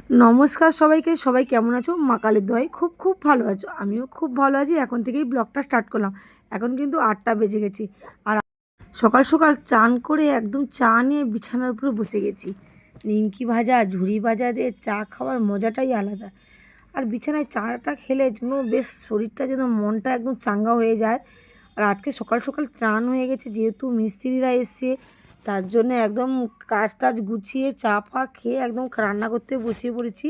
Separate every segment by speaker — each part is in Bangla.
Speaker 1: নমস্কার সবাইকে। সবাই কেমন আছো? মা কালীর দয়ায় খুব খুব ভালো আছো। আমিও খুব ভালো আছি। এখন থেকেই ব্লগটা স্টার্ট করলাম। এখন কিন্তু ৮টা বেজে গেছি। আর সকাল সকাল চান করে একদম চা নিয়ে বিছানার উপরে বসে গেছি। নিমকি ভাজা, ঝুরি ভাজা দিয়ে চা খাওয়ার মজাটাই আলাদা। আর বিছানায় চাটা খেলে যেন বেশ শরীরটা যেন মনটা একদম চাঙ্গা হয়ে যায়। আর আজকে সকাল সকাল স্নান হয়ে গেছে, যেহেতু মিস্ত্রিরা এসছে তার জন্য একদম কাজ টাজ গুছিয়ে চা ফা খেয়ে একদম রান্না করতে বসিয়ে পড়েছি।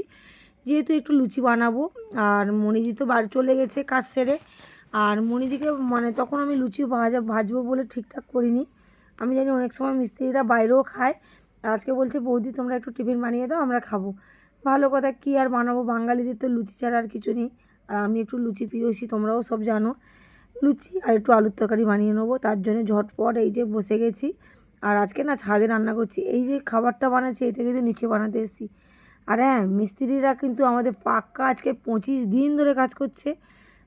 Speaker 1: যেহেতু একটু লুচি বানাবো, আর মণিদি তো বাড়ি চলে গেছে কাজ সেরে। আর মণিদিকে মানে তখন আমি লুচি ভাজবো বলে ঠিকঠাক করিনি। আমি জানি অনেক সময় মিস্ত্রিরা বাইরেও খায়। আর আজকে বলছে বৌদি তোমরা একটু টিফিন বানিয়ে দাও, আমরা খাবো। ভালো কথা, কী আর বানাবো, বাঙালিদের তো লুচি ছাড়া আর কিছু নেই। আর আমি একটু লুচি প্রিয়সী, তোমরাও সব জানো। লুচি আর একটু আলুর তরকারি বানিয়ে নেবো, তার জন্য ঝটপট এই যে বসে গেছি। আর আজকে না ছাদে রান্না করছি। এই যে খাবারটা বানাচ্ছি এটা কিন্তু নিচে বানাতে এসেছি। আর হ্যাঁ, মিস্ত্রিরা কিন্তু আমাদের পাক্কা আজকে 25 দিন ধরে কাজ করছে।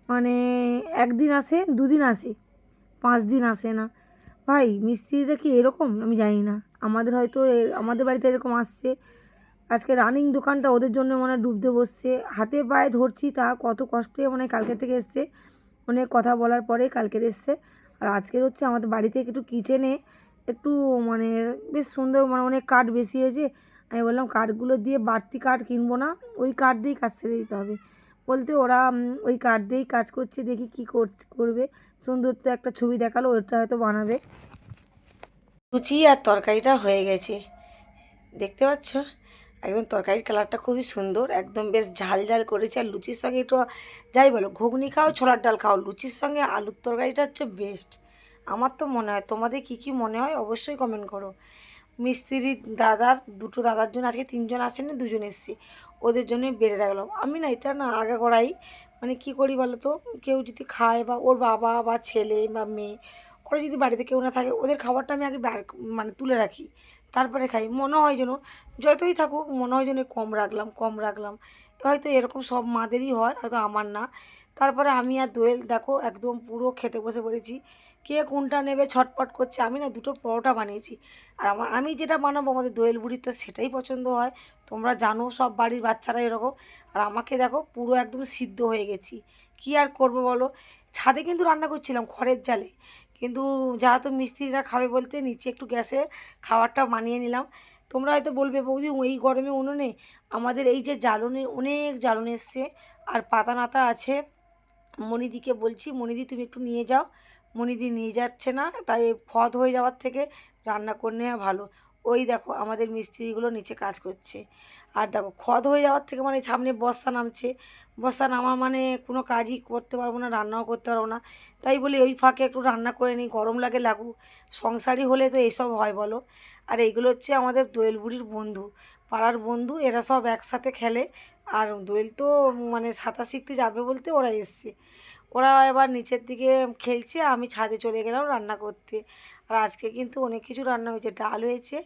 Speaker 1: মানে একদিন আসে, দুদিন আসে, 5 দিন আসে না। ভাই মিস্ত্রিরা কি এরকম আমি জানি না। আমাদের হয়তো আমাদের বাড়িতে এরকম আসছে। আজকে রানিং দোকানটা ওদের জন্য মনে হয় ডুবতে বসছে। হাতে পায়ে ধরছি, তা কত কষ্টে মানে কালকে থেকে এসছে। অনেক কথা বলার পরে কালকের এসছে। আর আজকের হচ্ছে আমাদের বাড়িতে একটু কিচেনে একটু মানে বেশ সুন্দর, মানে অনেক কাঠ বেশি হয়েছে। আমি বললাম কাঠগুলো দিয়ে বাড়তি কাঠ কিনবো না, ওই কাঠ দিয়েই কাজ ছেড়ে দিতে হবে। বলতে ওরা ওই কাঠ দিয়েই কাজ করছে, দেখি কী করবে। সুন্দর তো একটা ছবি দেখালো, ওটা হয়তো বানাবে। লুচি আর তরকারিটা হয়ে গেছে, দেখতে পাচ্ছ। একদম তরকারির কালারটা খুবই সুন্দর, একদম বেশ ঝাল ঝাল করেছে। আর লুচির সঙ্গে একটু যাই বলো, ঘুগনি খাও ছোলার ডাল খাও, লুচির সঙ্গে আলুর তরকারিটা হচ্ছে বেস্ট। আমার তো মনে হয়, তোমাদের কী কী মনে হয় অবশ্যই কমেন্ট করো। মিস্ত্রি দাদার দুটো দাদার জন্য আজকে 3জন আসেনি, 2জন এসেছি, ওদের জন্যই বেড়ে রাখলাম। আমি না এটা না আগে করাই মানে কী করি বলো তো, কেউ যদি খায় বা ওর বাবা বা ছেলে বা মেয়ে, ওরা যদি বাড়িতে কেউ না থাকে, ওদের খাবারটা আমি আগে মানে তুলে রাখি, তারপরে খাই। মনে হয় যেন যতই থাকুক মনে হয় যেন কম রাখলাম কম রাখলাম। হয়তো এরকম সব মাদেরই হয়, হয়তো আমার না। তারপরে আমি আর দোয়েল দেখো একদম পুরো খেতে বসে পড়েছি। কে কোনটা নেবে ছটপট করছে। আমি না দুটো পরোটা বানিয়েছি। আর আমি যেটা বানাবো আমাদের দোয়েল বুড়ির তো সেটাই পছন্দ হয়। তোমরা জানো সব বাড়ির বাচ্চারা এরকম। আর আমাকে দেখো পুরো একদম সিদ্ধ হয়ে গেছি। কী আর করবো বলো। ছাদে কিন্তু রান্না করছিলাম খড়ের জালে, কিন্তু যেহেতু মিস্ত্রিরা খাবে বলতে নিচে একটু গ্যাসে খাবারটা বানিয়ে নিলাম। তোমরা হয়তো বলবে বৌদি এই গরমে উনুনে, আমাদের এই যে জ্বালনি অনেক জ্বালনি এসছে আর পাতা নাতা আছে। মনিদিকে বলছি মনিদি তুমি একটু নিয়ে যাও, মনিদি নিয়ে যাচ্ছে না, তাই ফদ হয়ে যাওয়ার থেকে রান্না করে নেওয়া ভালো। ওই দেখো আমাদের মিস্ত্রিগুলো নিচে কাজ করছে। আর দেখো খদ হয়ে যাওয়ার থেকে মানে সামনে বর্ষা নামছে, বর্ষা নামা মানে কোনো কাজই করতে পারবো না, রান্নাও করতে পারবো না। তাই বলি ওই ফাঁকে একটু রান্না করে নিই, গরম লাগে লাগুক। সংসারই হলে তো এসব হয় বলো। আর এইগুলো হচ্ছে আমাদের দোয়েল বুড়ির বন্ধু, পাড়ার বন্ধু, এরা সব একসাথে খেলে। আর দোয়েল তো মানে সাঁতার শিখতে যাবে বলতে ওরা এসছে। ওরা এবার নিচের দিকে খেলছে, আমি ছাদে চলে গেলাম রান্না করতে। আর আজকে কিন্তু অনেক কিছু রান্না হয়েছে, ডাল হয়েছে,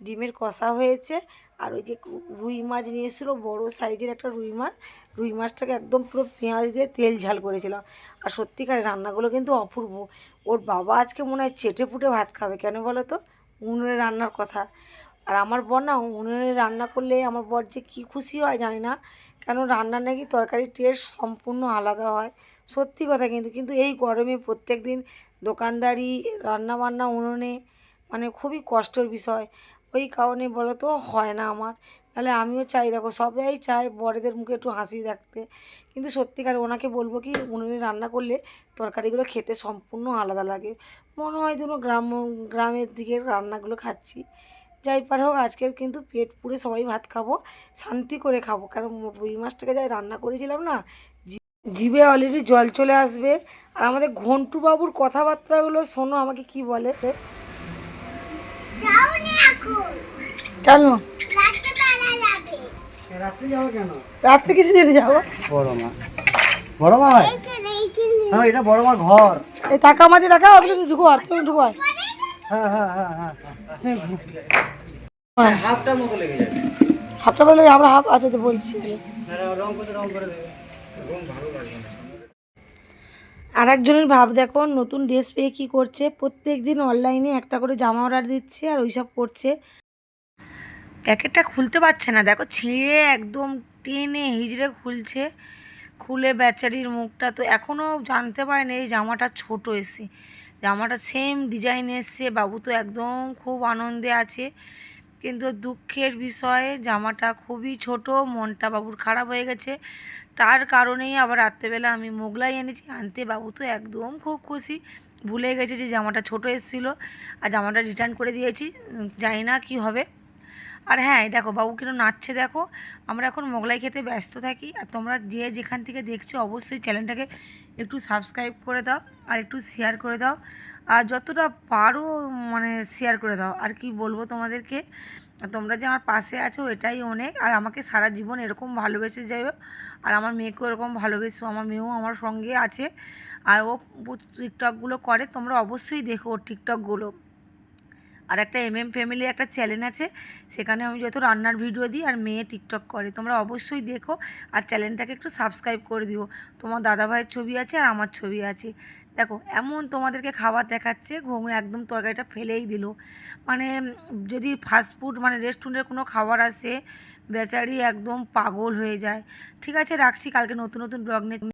Speaker 1: ডিমের কষা হয়েছে। আর ওই যে রুই মাছ নিয়ে এসেছিলো বড়ো সাইজের একটা রুই মাছ, রুই মাছটাকে একদম পুরো পেঁয়াজ দিয়ে তেল ঝাল করেছিলাম। আর সত্যিকারের রান্নাগুলো কিন্তু অপূর্ব। ওর বাবা আজকে মনে হয় চেটে পুটে ভাত খাবে, কেন বলো তো, উনুনে রান্নার কথা। আর আমার বর না উনুনে রান্না করলে আমার বর যে কী খুশি হয় জানি না, কেন রান্না নাকি তরকারির টেস্ট সম্পূর্ণ আলাদা হয়। সত্যি কথা, কিন্তু কিন্তু এই গরমে প্রত্যেক দিন দোকানদারি রান্না বান্না উনুনে মানে খুবই কষ্টের বিষয়। ওই কারণে বলো তো হয় না আমার। নাহলে আমিও চাই, দেখো সবাই চায় বড়দের মুখে একটু হাসি রাখতে, কিন্তু সত্যিকার ওনাকে বলবো কি উনুনে রান্না করলে তরকারিগুলো খেতে সম্পূর্ণ আলাদা লাগে। মনে হয় যেন গ্রামের দিকের রান্নাগুলো খাচ্ছি। যাই পার হোক, আজকের কিন্তু পেট পুড়ে সবাই ভাত খাবো, শান্তি করে খাবো, কারণ রুই মাছটাকে যাই রান্না করেছিলাম না, জিভে অলরেডি জল চলে আসবে। আর আমাদের ঘন্টু বাবুর কথাবার্তাগুলো শোনো, আমাকে কি বলে। কেন রাত্রে যাবো, কেন রাত্রে কিছু জেনে যাবো? বড় মা, বড় মা হয় হ্যাঁ, এটা বড় মা ঘর। এই টাকা মাঝে টাকা আপনি ঢুকো, আর তুমি ঢুকো। হ্যাঁ হ্যাঁ হ্যাঁ হ্যাঁ হ্যাঁ, হাফটার মতো লেগে যাবে। হাফটা বলে আমরা হাফ আছে তো বলছি। রং করে দেবে, ভালো লাগবে না। আর একজনের ভাব দেখো, নতুন ড্রেস পেয়ে কী করছে, প্রত্যেক দিন অনলাইনে একটা করে জামা অর্ডার দিচ্ছে আর ওইসব করছে। প্যাকেটটা খুলতে পারছে না, দেখো ছিঁড়ে একদম টেনে হিজড়ে খুলছে। খুলে বেচারির মুখটা তো এখনও জানতে পারেনি এই জামাটা ছোট এসছে, জামাটা সেম ডিজাইন এসছে। বাবু তো একদম খুব আনন্দে আছে, কিন্তু দুঃখের বিষয় জামাটা খুবই ছোট, মনটা বাবুর খারাপ হয়ে গেছে। তার কারণেই আবার রাত্রেবেলা আমি মোগলাই এনেছি আনতে, বাবু তো একদম খুব খুশি, ভুলে গেছে যে জামাটা ছোট এসেছিলো আর জামাটা রিটার্ন করে দিয়েছি। জানি না কী হবে। আর হ্যাঁ, এই দেখো বাবু কিরম নাচছে দেখো। আমরা এখন মোগলাই খেতে ব্যস্ত থাকি, আর তোমরা যে যেখান থেকে দেখছো অবশ্যই চ্যানেলটাকে একটু সাবস্ক্রাইব করে দাও আর একটু শেয়ার করে দাও, আর যতটা পারো মানে শেয়ার করে দাও। আর কি বলবো তোমাদেরকে, তোমরা যে আমার পাশে আছো এটাই অনেক, আর আমাকে সারা জীবন এরকম ভালোবেসে যাবে, আর আমার মেয়েকেও এরকম ভালোবেসো। আমার মেয়েও আমার সঙ্গে আছে, আর ও টিকটকগুলো করে, তোমরা অবশ্যই দেখো ওর টিকটকগুলো। আর একটা ফ্যামিলি একটা চ্যানেল আছে, সেখানে আমি যত রান্নার ভিডিও দিই, আর মেয়ে টিকটক করে, তোমরা অবশ্যই দেখো। আর চ্যানেলটাকে একটু সাবস্ক্রাইব করে দিও। তোমার দাদাভাইয়ের ছবি আছে আর আমার ছবি আছে। দেখো এমন তোমাদেরকে খাবার দেখাচ্ছে, ঘুম একদম তরকারিটা ফেলেই দিল। মানে যদি ফাস্টফুড মানে রেস্টুরেন্টের কোনো খাবার আসে, বেচারি একদম পাগল হয়ে যায়। ঠিক আছে, রাখছি, কালকে নতুন নতুন ব্লগ নিয়ে